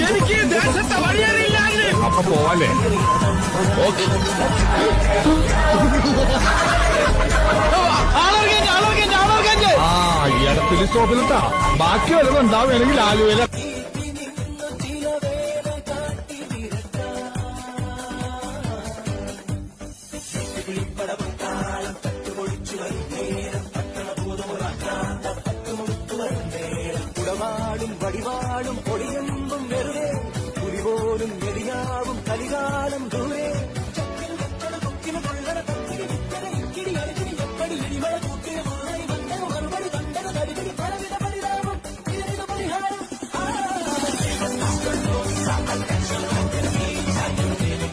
എനിക്ക് ദേശത്തെ വഴിയറിയില്ല. അപ്പൊ പോവാല്ലേ? ഓക്കെ. ആ ഇടത്തിൽ സ്റ്റോപ്പിലിട്ടാ ബാക്കി വല്ലതും ഉണ്ടാവുകയാണെങ്കിൽ ആലുവയില